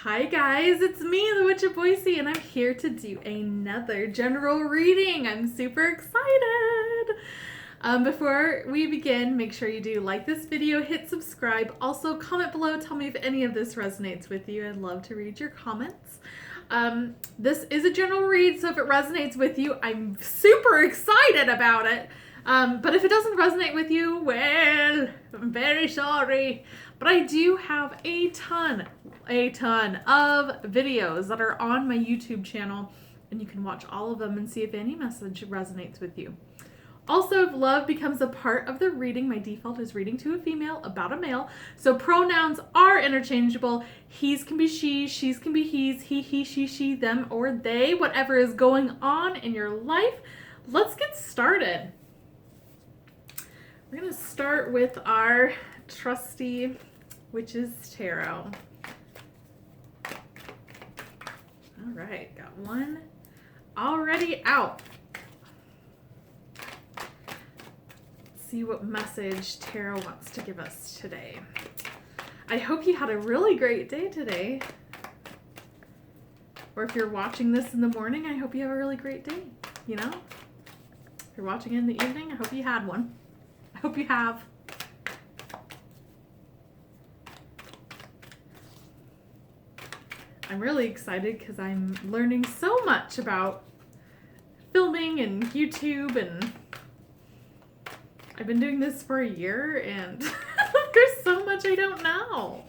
Hi guys, it's me, the Witch of Boise, and I'm here to do another general reading. I'm super excited. Before we begin, make sure you do like this video, hit subscribe. Also, comment below, tell me if any of this resonates with you. I'd love to read your comments. This is a general read, so if it resonates with you, I'm super excited about it. But if it doesn't resonate with you, well, I'm very sorry. But I do have a ton of videos that are on my YouTube channel, and you can watch all of them and see if any message resonates with you. Also, if love becomes a part of the reading, my default is reading to a female about a male. So pronouns are interchangeable. He's can be she, she's can be he's, he, she, them, or they, whatever is going on in your life. Let's get started. We're going to start with our trusty Witch's Tarot. All right, got one already out. See what message Tarot wants to give us today. I hope you had a really great day today. Or if you're watching this in the morning, I hope you have a really great day. You know? If you're watching it in the evening, I hope you had one. I hope you have. I'm really excited because I'm learning so much about filming and YouTube, and I've been doing this for a year and there's so much I don't know.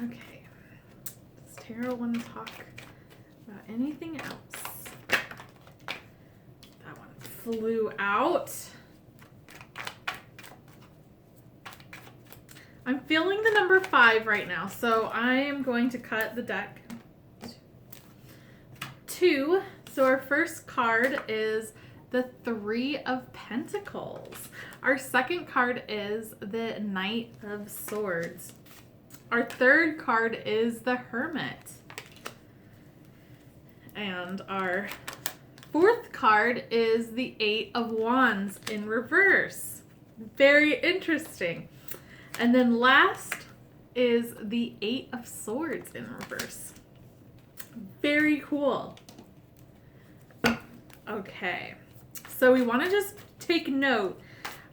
Okay, does Tarot want to talk about anything else? That one flew out. I'm feeling the number 5 right now, so I am going to cut the deck 2. So our first card is the 3 of Pentacles. Our second card is the Knight of Swords. Our third card is the Hermit. And our fourth card is the 8 of Wands in reverse. Very interesting. And then last is the 8 of Swords in reverse. Very cool. Okay, so we want to just take note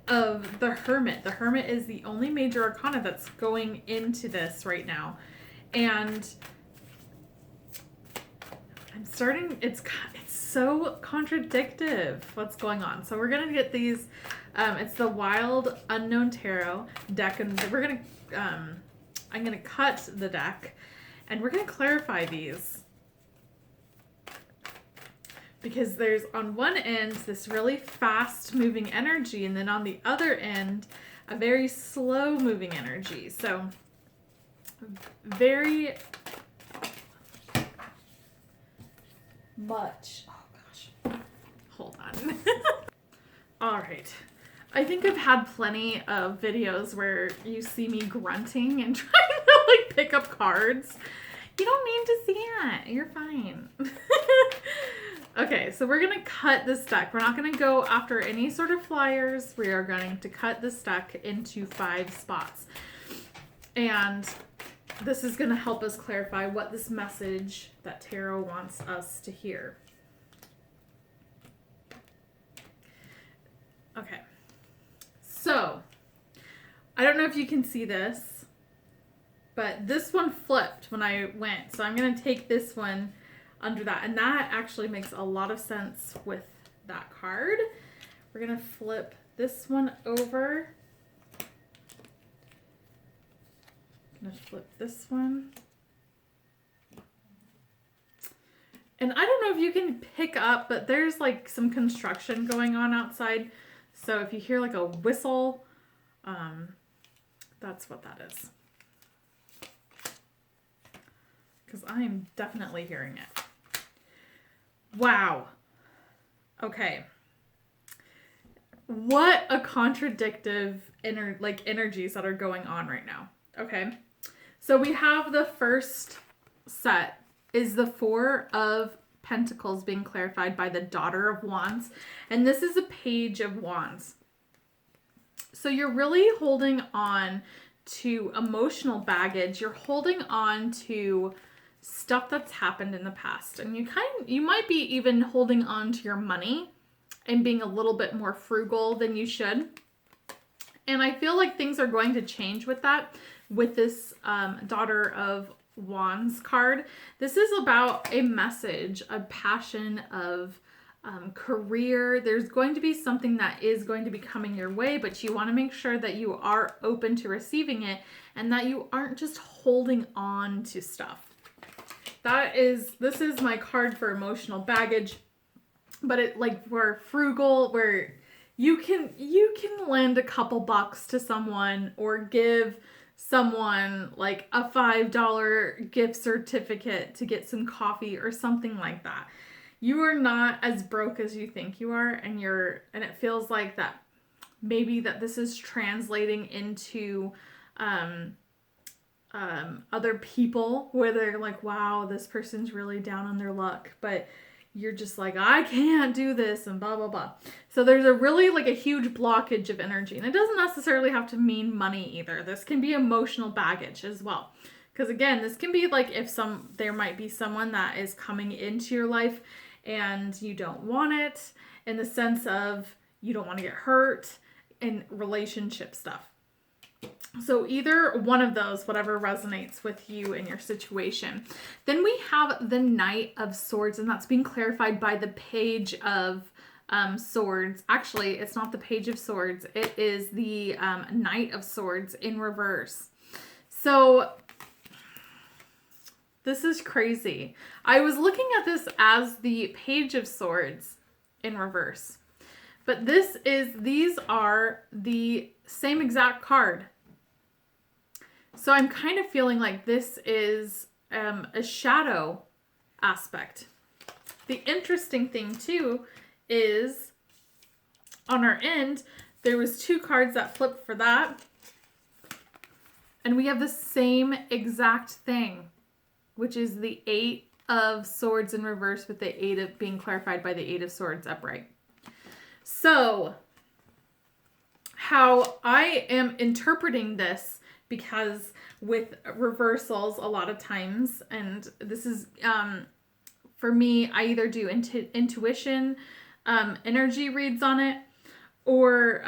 of the Hermit. The Hermit is the only major arcana that's going into this right now. And I'm starting, it's so contradictive what's going on. So we're going to get these, it's the Wild Unknown Tarot deck, and we're going to, I'm going to cut the deck and we're going to clarify these. Because there's on one end this really fast moving energy, and then on the other end a very slow moving energy. So very much, oh gosh, hold on. All right, I think I've had plenty of videos where you see me grunting and trying to like pick up cards. You don't need to see it, you're fine. Okay, so we're going to cut this deck. We're not going to go after any sort of flyers. We are going to cut this deck into 5 spots. And this is going to help us clarify what this message that Tarot wants us to hear. Okay, so I don't know if you can see this, but this one flipped when I went. So I'm going to take this one under that, and that actually makes a lot of sense with that card. We're gonna flip this one over. I'm gonna flip this one. And I don't know if you can pick up, but there's like some construction going on outside. So if you hear like a whistle, that's what that is. Because I'm definitely hearing it. Wow. Okay. What a contradictive energies that are going on right now. Okay. So we have the first set is the 4 of Pentacles being clarified by the Daughter of Wands. And this is a Page of Wands. So you're really holding on to emotional baggage. You're holding on to stuff that's happened in the past. And you might be even holding on to your money and being a little bit more frugal than you should. And I feel like things are going to change with that, with this Daughter of Wands card. This is about a message, a passion of career. There's going to be something that is going to be coming your way, but you want to make sure that you are open to receiving it and that you aren't just holding on to stuff. This is my card for emotional baggage, but it, like, we're frugal, where you can lend a couple bucks to someone or give someone like a $5 gift certificate to get some coffee or something like that. You are not as broke as you think you are, and it feels like that maybe that this is translating into other people where they're like, wow, this person's really down on their luck, but you're just like, I can't do this and blah, blah, blah. So there's a really like a huge blockage of energy, and it doesn't necessarily have to mean money either. This can be emotional baggage as well. Because again, this can be like there might be someone that is coming into your life and you don't want it, in the sense of you don't want to get hurt, and relationship stuff. So either one of those, whatever resonates with you and your situation. Then we have the Knight of Swords, and that's being clarified by the Page of Swords. Actually, it's not the Page of Swords. It is the Knight of Swords in reverse. So this is crazy. I was looking at this as the Page of Swords in reverse, but these are the same exact card. So I'm kind of feeling like this is a shadow aspect. The interesting thing too is on our end, there was 2 cards that flipped for that. And we have the same exact thing, which is the 8 of Swords in reverse with the 8 of being clarified by the 8 of Swords upright. So how I am interpreting this, because with reversals a lot of times, and this is for me, I either do intuition, energy reads on it, or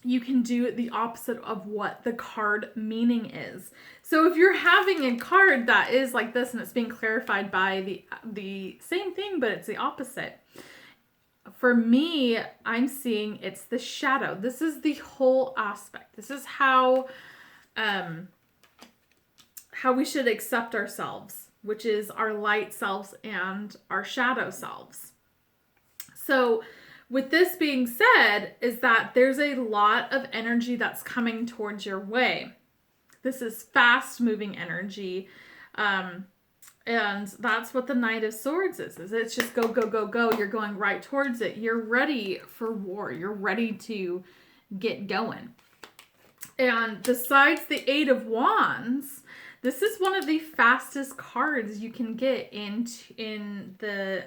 you can do the opposite of what the card meaning is. So if you're having a card that is like this and it's being clarified by the same thing, but it's the opposite, for me, I'm seeing it's the shadow. This is the whole aspect. This is how we should accept ourselves, which is our light selves and our shadow selves. So with this being said, is that there's a lot of energy that's coming towards your way. This is fast moving energy. And that's what the Knight of Swords is it's just go, go, go, go. You're going right towards it. You're ready for war. You're ready to get going. And besides the 8 of Wands, this is one of the fastest cards you can get in the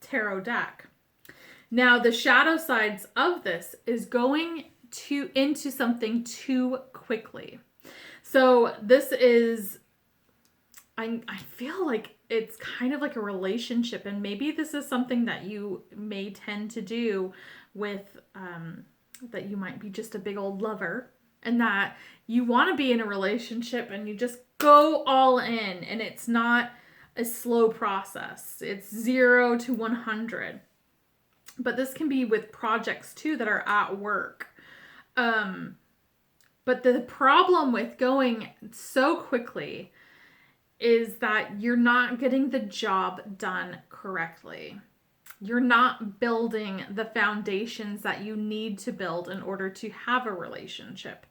tarot deck. Now, the shadow sides of this is going into something too quickly. So this is, I feel like it's kind of like a relationship, and maybe this is something that you may tend to do with, that you might be just a big old lover, and that you want to be in a relationship and you just go all in, and it's not a slow process. It's 0 to 100. But this can be with projects too that are at work. But the problem with going so quickly is that you're not getting the job done correctly. You're not building the foundations that you need to build in order to have a relationship.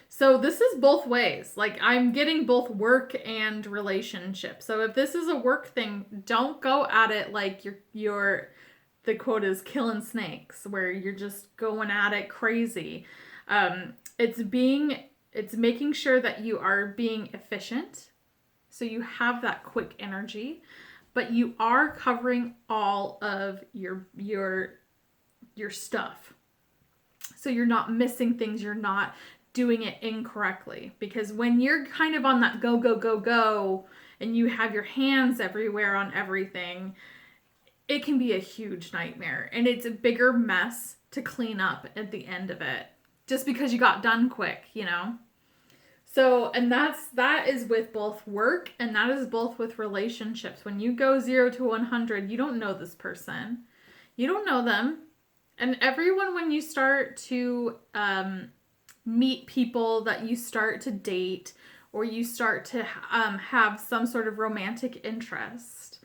So this is both ways. Like, I'm getting both work and relationship. So if this is a work thing, don't go at it like you're the quote is killing snakes, where you're just going at it crazy. It's making sure that you are being efficient, so you have that quick energy, but you are covering all of your stuff. So you're not missing things. You're not doing it incorrectly. Because when you're kind of on that go, go, go, go, and you have your hands everywhere on everything, it can be a huge nightmare. And it's a bigger mess to clean up at the end of it. Just because you got done quick, you know? So, and that is with both work and that is both with relationships. When you go 0 to 100, you don't know this person. You don't know them. And everyone, when you start to meet people that you start to date or you start to have some sort of romantic interest,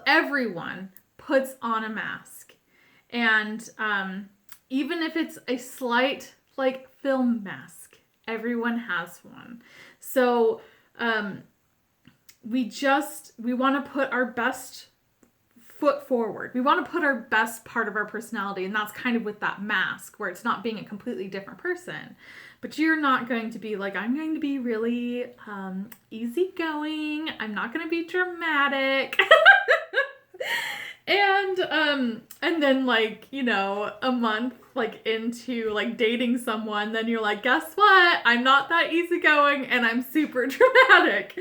everyone puts on a mask. And even if it's a slight like film mask, everyone has one. So we want to put our best foot forward. We want to put our best part of our personality, and that's kind of with that mask where it's not being a completely different person. But you're not going to be like, I'm going to be really easygoing. I'm not going to be dramatic. And then like, you know, a month like into like dating someone, then you're like, guess what? I'm not that easygoing and I'm super dramatic.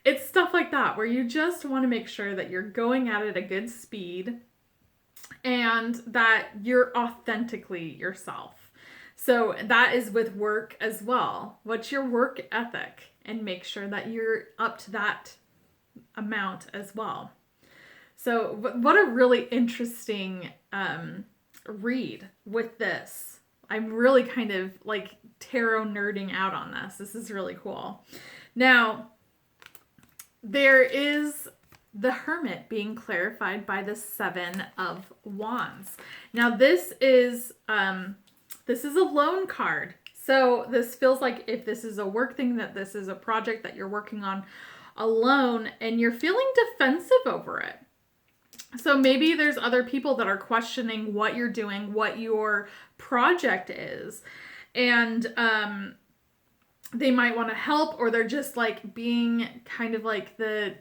It's stuff like that where you just want to make sure that you're going at it a good speed and that you're authentically yourself. So that is with work as well. What's your work ethic? And make sure that you're up to that amount as well. So what a really interesting read with this. I'm really kind of like tarot nerding out on this. This is really cool. Now, there is the Hermit being clarified by the 7 of Wands. Now this is a lone card. So this feels like if this is a work thing, that this is a project that you're working on alone and you're feeling defensive over it. So maybe there's other people that are questioning what you're doing, what your project is. And they might want to help, or they're just like being kind of like the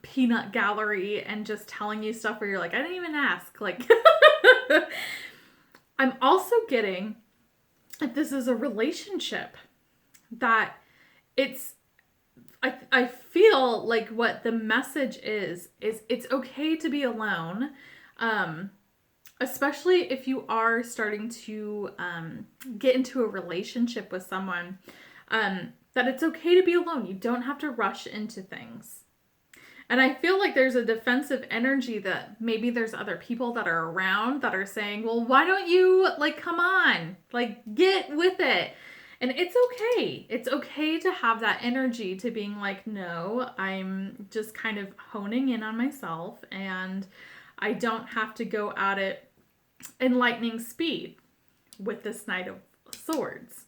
peanut gallery and just telling you stuff where you're like, I didn't even ask. Like, I'm also getting, if this is a relationship, that I feel like what the message is it's okay to be alone. Especially if you are starting to get into a relationship with someone, that it's okay to be alone. You don't have to rush into things. And I feel like there's a defensive energy that maybe there's other people that are around that are saying, well, why don't you, like, come on, like, get with it. And it's okay. It's okay to have that energy to being like, no, I'm just kind of honing in on myself and I don't have to go at it in lightning speed with this Knight of Swords.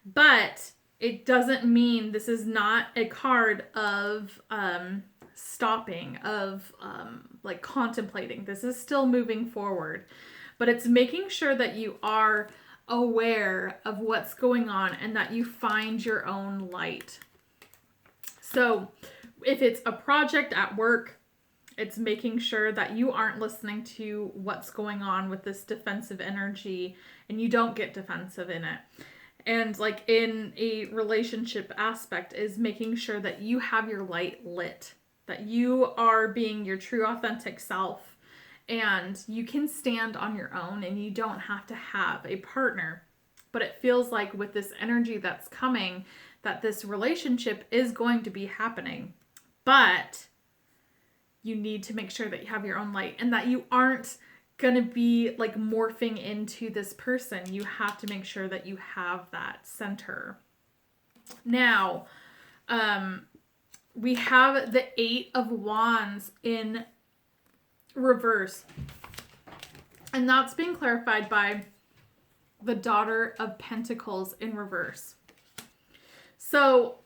But it doesn't mean this is not a card of stopping, of like contemplating. This is still moving forward. But it's making sure that you are aware of what's going on and that you find your own light. So if it's a project at work, it's making sure that you aren't listening to what's going on with this defensive energy and you don't get defensive in it. And like in a relationship aspect is making sure that you have your light lit, that you are being your true authentic self and you can stand on your own and you don't have to have a partner. But it feels like with this energy that's coming, that this relationship is going to be happening. But you need to make sure that you have your own light and that you aren't going to be like morphing into this person. You have to make sure that you have that center. Now, we have the 8 of Wands in reverse. And that's being clarified by the Daughter of Pentacles in reverse. So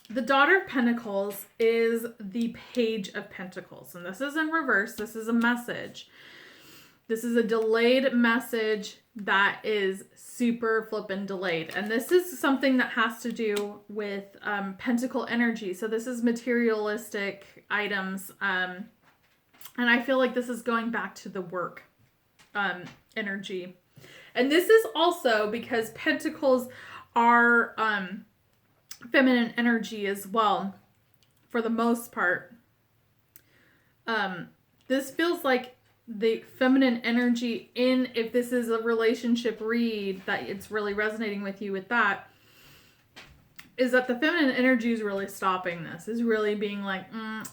the Daughter of Pentacles is the Page of Pentacles. And this is in reverse. This is a message. This is a delayed message that is super flippin' delayed. And this is something that has to do with pentacle energy. So this is materialistic items. And I feel like this is going back to the work energy. And this is also because pentacles are feminine energy as well, for the most part. This feels like the feminine energy if this is a relationship read, that it's really resonating with you with that, is that the feminine energy is really stopping this, is really being like,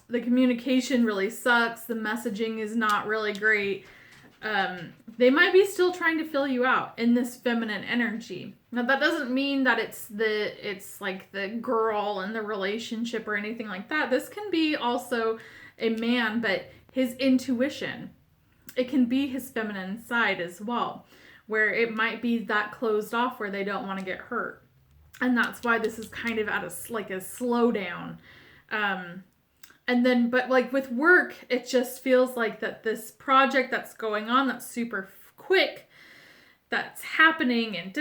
the communication really sucks, the messaging is not really great. They might be still trying to fill you out in this feminine energy. Now that doesn't mean that it's like the girl in the relationship or anything like that. This can be also a man, but his intuition. It can be his feminine side as well, where it might be that closed off where they don't want to get hurt. And that's why this is kind of at a slowdown. And then, but like with work, it just feels like that this project that's going on, that's super quick, that's happening, and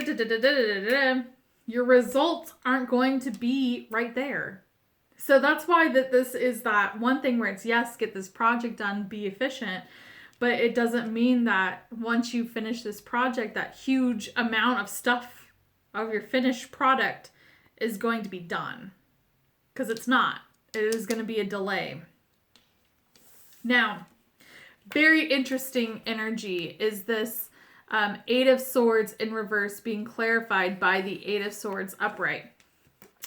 your results aren't going to be right there. So that's why that this is that one thing where it's, yes, get this project done, be efficient, but it doesn't mean that once you finish this project, that huge amount of stuff of your finished product is going to be done. Because it's not. It is going to be a delay. Now, very interesting energy is this Eight of Swords in reverse being clarified by the Eight of Swords upright.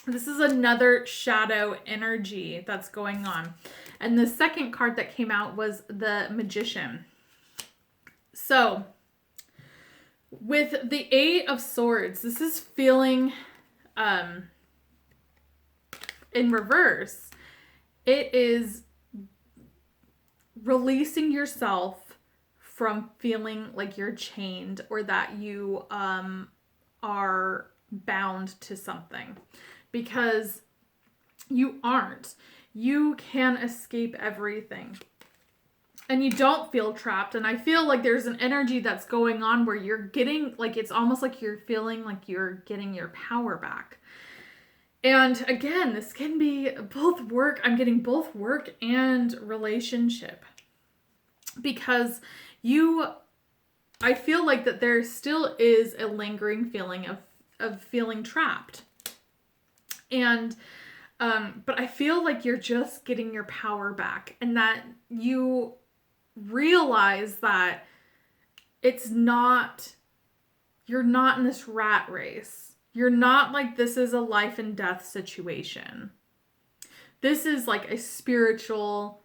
This is another shadow energy that's going on. And the second card that came out was the Magician. So, with the Eight of Swords, this is feeling in reverse. It is releasing yourself from feeling like you're chained or that you are bound to something, because you aren't. You can escape everything. And you don't feel trapped. And I feel like there's an energy that's going on where you're getting, like, it's almost like you're feeling like you're getting your power back. And again, this can be both work. I'm getting both work and relationship. Because I feel like that there still is a lingering feeling of feeling trapped. And, but I feel like you're just getting your power back, and that you realize that you're not in this rat race. You're not like, this is a life and death situation. This is like a spiritual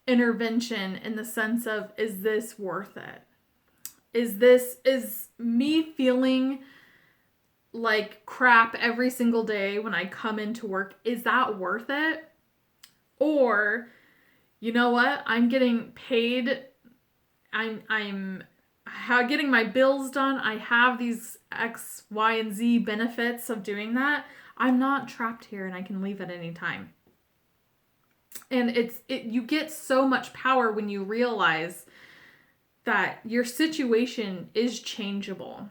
intervention in the sense of, is this worth it? Is me feeling like crap every single day when I come into work, is that worth it? Or, you know what? I'm getting paid. I'm getting my bills done. I have these X, Y, and Z benefits of doing that. I'm not trapped here and I can leave at any time. And you get so much power when you realize that your situation is changeable.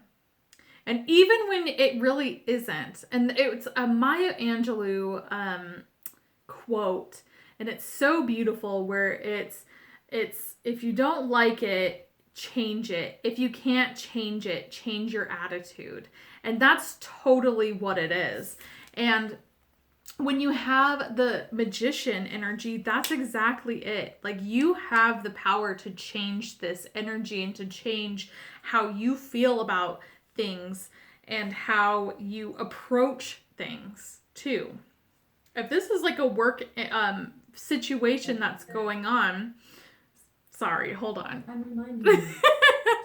And even when it really isn't. And it's a Maya Angelou quote. And it's so beautiful, where it's if you don't like it, change it. If you can't change it, change your attitude. And that's totally what it is. And when you have the Magician energy, that's exactly it. Like, you have the power to change this energy and to change how you feel about things and how you approach things too. If this is like a work situation that's going on, sorry, hold on. I'm reminding you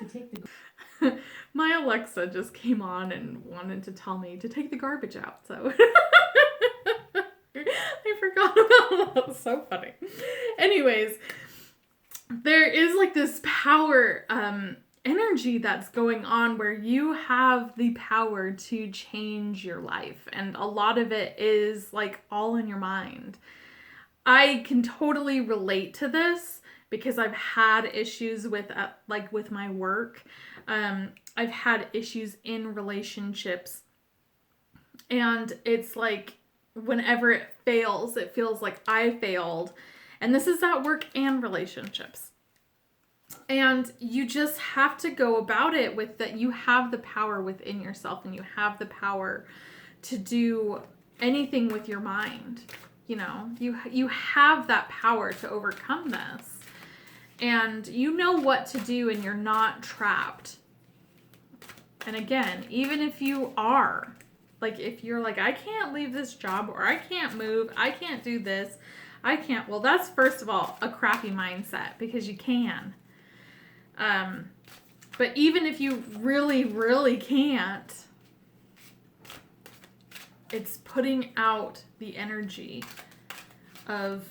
to take the... My Alexa just came on and wanted to tell me to take the garbage out, so I forgot about that. That's so funny. Anyways, there is like this power energy that's going on where you have the power to change your life, and a lot of it is like all in your mind. I can totally relate to this because I've had issues with with my work. I've had issues in relationships, and it's like whenever it fails, it feels like I failed. And this is at work and relationships. And you just have to go about it with that. You have the power within yourself, and you have the power to do anything with your mind. You know, you have that power to overcome this. And you know what to do, and you're not trapped. And again, even if you are, like, if you're like, I can't leave this job, or I can't move, I can't do this, I can't. Well, that's first of all a crappy mindset, because you can. But even if you really, really can't, it's putting out the energy of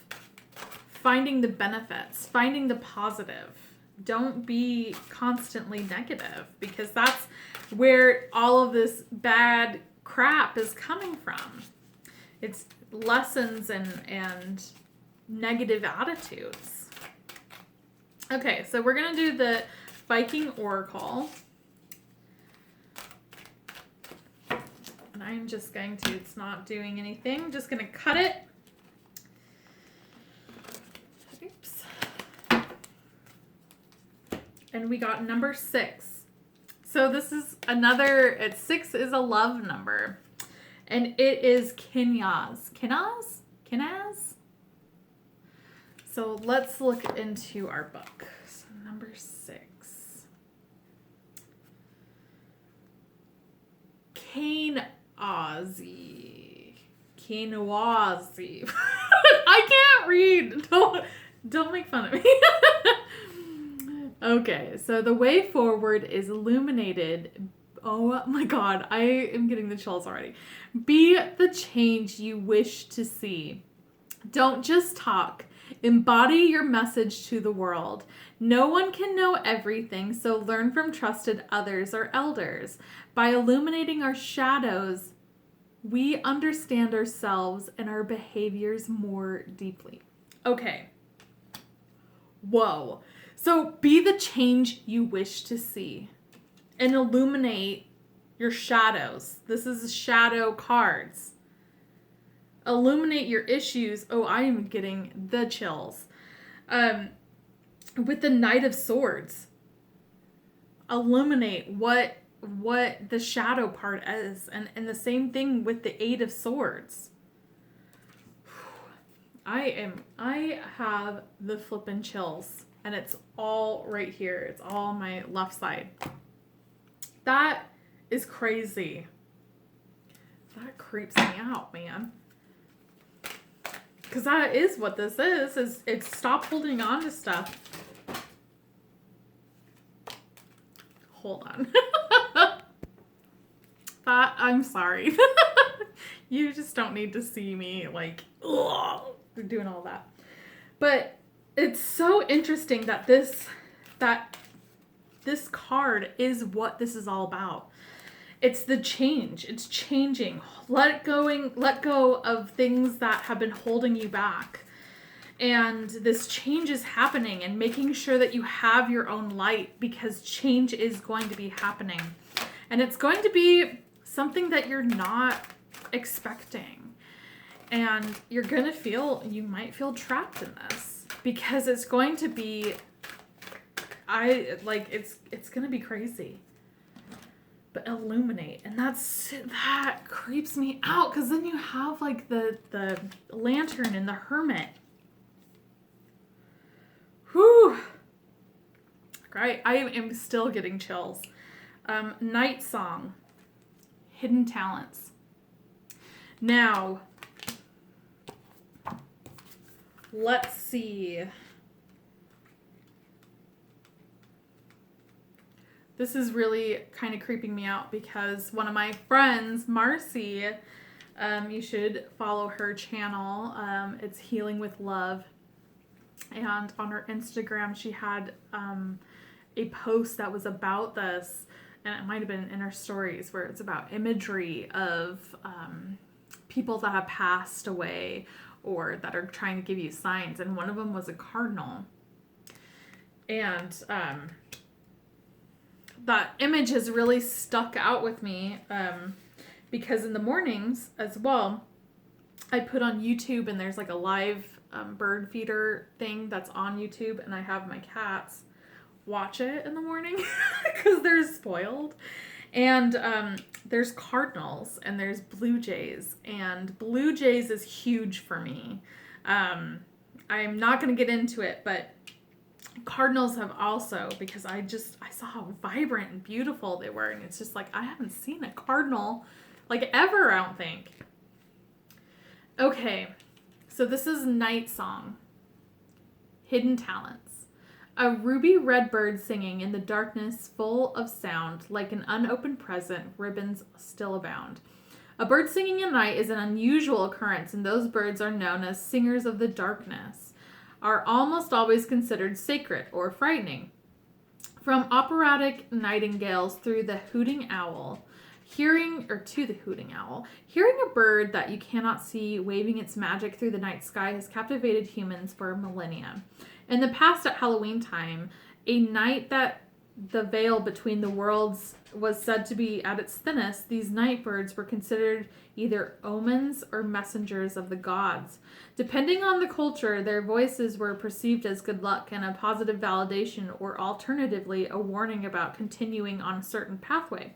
finding the benefits, finding the positive. Don't be constantly negative, because that's where all of this bad crap is coming from. It's lessons and negative attitudes. Okay, so we're going to do the Viking Oracle. And I'm just going to, it's not doing anything. I'm just going to cut it. Oops. And we got number 6. So this is another, 6 is a love number. And it is Kinaz. Kinaz? So let's look into our book. So number 6. Kinazi. I can't read. Don't make fun of me. Okay, so the way forward is illuminated. Oh my God, I am getting the chills already. Be the change you wish to see. Don't just talk. Embody your message to the world. No one can know everything, so learn from trusted others or elders. By illuminating our shadows, we understand ourselves and our behaviors more deeply. Okay. Whoa. So be the change you wish to see and illuminate your shadows. This is shadow cards. Illuminate your issues. Oh, I am getting the chills. With the Knight of Swords. Illuminate what the shadow part is. And the same thing with the Eight of Swords. I have the flippin' chills. And it's all right here. It's all on my left side. That is crazy. That creeps me out, man. Because that is what this is it's stop holding on to stuff. Hold on. I'm sorry. You just don't need to see me like, ugh, doing all that. But it's so interesting that this card is what this is all about. It's the change. It's changing. Let go of things that have been holding you back. And this change is happening, and making sure that you have your own light, because change is going to be happening. And it's going to be something that you're not expecting. And you might feel trapped in this, because it's going to be, it's going to be crazy. But illuminate, and that creeps me out, because then you have like the lantern and the hermit. Whew. Right, I am still getting chills. Night Song, Hidden Talents. Now, let's see. This is really kind of creeping me out, because one of my friends, Marcy, you should follow her channel. It's Healing with Love. And on her Instagram, she had a post that was about this, and it might have been in her stories, where it's about imagery of people that have passed away or that are trying to give you signs. And one of them was a cardinal. And that image has really stuck out with me, because in the mornings as well, I put on YouTube, and there's like a live bird feeder thing that's on YouTube, and I have my cats watch it in the morning because they're spoiled. And there's cardinals and there's blue jays, and blue jays is huge for me. I'm not going to get into it, but cardinals have also, because I saw how vibrant and beautiful they were, and it's just like, I haven't seen a cardinal like ever, I don't think. Okay, so this is Night Song. Hidden talents. A ruby red bird singing in the darkness, full of sound, like an unopened present, ribbons still abound. A bird singing at night is an unusual occurrence, and those birds are known as singers of the darkness, are almost always considered sacred or frightening. From operatic nightingales through the hooting owl, hearing a bird that you cannot see waving its magic through the night sky has captivated humans for millennia. In the past, at Halloween time, a night that the veil between the worlds was said to be at its thinnest, these night birds were considered either omens or messengers of the gods. Depending on the culture, their voices were perceived as good luck and a positive validation, or alternatively, a warning about continuing on a certain pathway.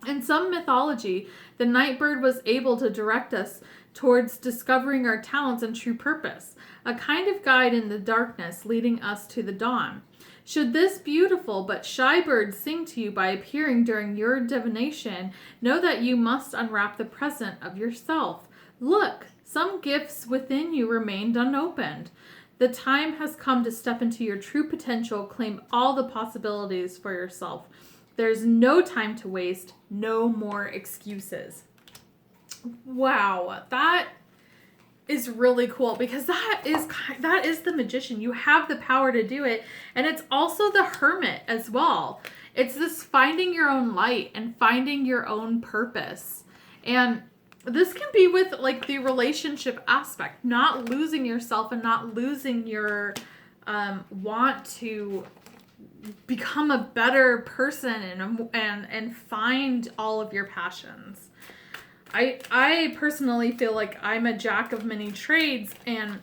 In some mythology, the night bird was able to direct us towards discovering our talents and true purpose, a kind of guide in the darkness leading us to the dawn. Should this beautiful but shy bird sing to you by appearing during your divination, know that you must unwrap the present of yourself. Look, some gifts within you remained unopened. The time has come to step into your true potential, claim all the possibilities for yourself. There's no time to waste, no more excuses. Wow, that is really cool, because that is the magician. You have the power to do it, and it's also the hermit as well. It's this finding your own light and finding your own purpose. And this can be with like the relationship aspect, not losing yourself and not losing your want to become a better person and find all of your passions. I personally feel like I'm a jack of many trades, and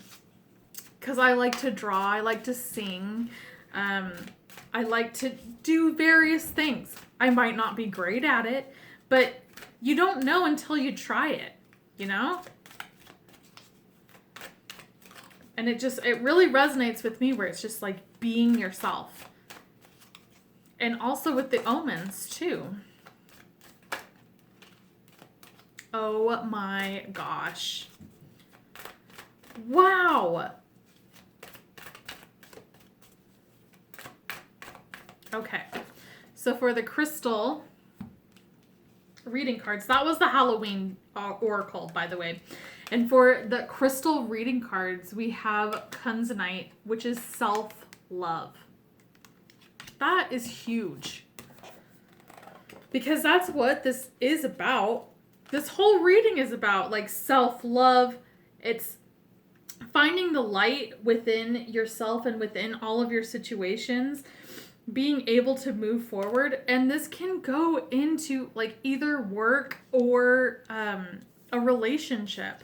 because I like to draw, I like to sing, I like to do various things. I might not be great at it, but you don't know until you try it, you know? And it really resonates with me, where it's just like being yourself. And also with the omens too. Oh my gosh. Wow. Okay. So for the crystal reading cards, that was the Halloween oracle, by the way. And for the crystal reading cards, we have Kunzanite, which is self-love. That is huge. Because that's what this is about. This whole reading is about, like, self-love. It's finding the light within yourself and within all of your situations, being able to move forward. And this can go into, like, either work or a relationship,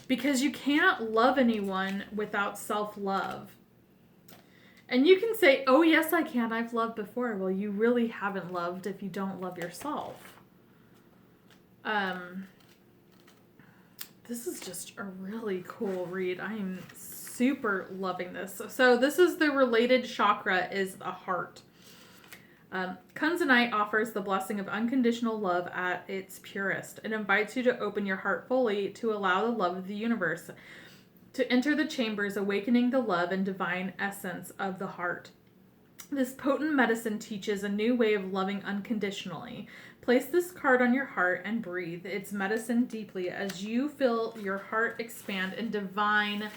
because you can't love anyone without self-love. And you can say, oh, yes, I can. I've loved before. Well, you really haven't loved if you don't love yourself. This is just a really cool read. I am super loving this. So this is the related chakra, is the heart. Kunzanite offers the blessing of unconditional love at its purest. It invites you to open your heart fully to allow the love of the universe to enter the chambers, awakening the love and divine essence of the heart. This potent medicine teaches a new way of loving unconditionally. Place this card on your heart and breathe its medicine deeply as you feel your heart expand and divine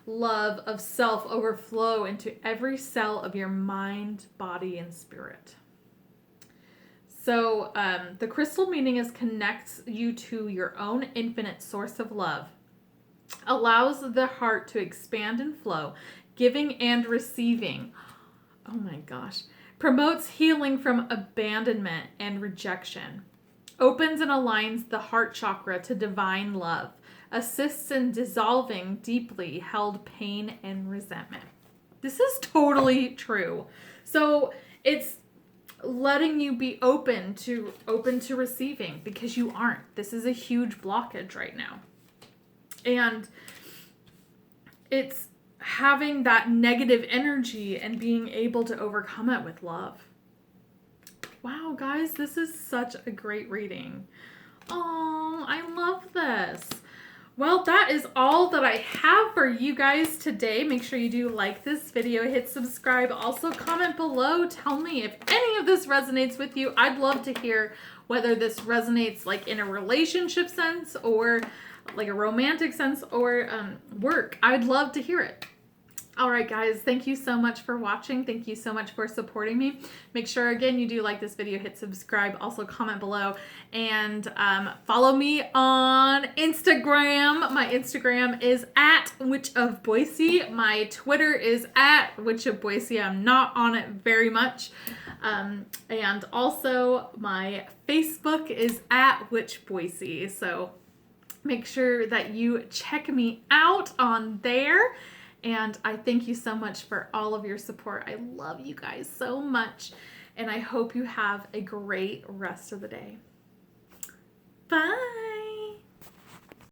love of self overflow into every cell of your mind, body, and spirit. So the crystal meaning is connects you to your own infinite source of love, allows the heart to expand and flow, giving and receiving. Oh my gosh. Promotes healing from abandonment and rejection. Opens and aligns the heart chakra to divine love. Assists in dissolving deeply held pain and resentment. This is totally true. So it's letting you be open to receiving, because you aren't. This is a huge blockage right now. And it's having that negative energy and being able to overcome it with love. Wow, guys, this is such a great reading. Oh, I love this. Well, that is all that I have for you guys today. Make sure you do like this video, hit subscribe. Also, comment below. Tell me if any of this resonates with you. I'd love to hear whether this resonates like in a relationship sense or like a romantic sense or work. I'd love to hear it. All right, guys, thank you so much for watching. Thank you so much for supporting me. Make sure, again, you do like this video, hit subscribe, also comment below, and follow me on Instagram. My Instagram is at Witch of Boise. My Twitter is at Witch of Boise. I'm not on it very much. And also my Facebook is at Witch Boise. So make sure that you check me out on there. And I thank you so much for all of your support. I love you guys so much. And I hope you have a great rest of the day. Bye.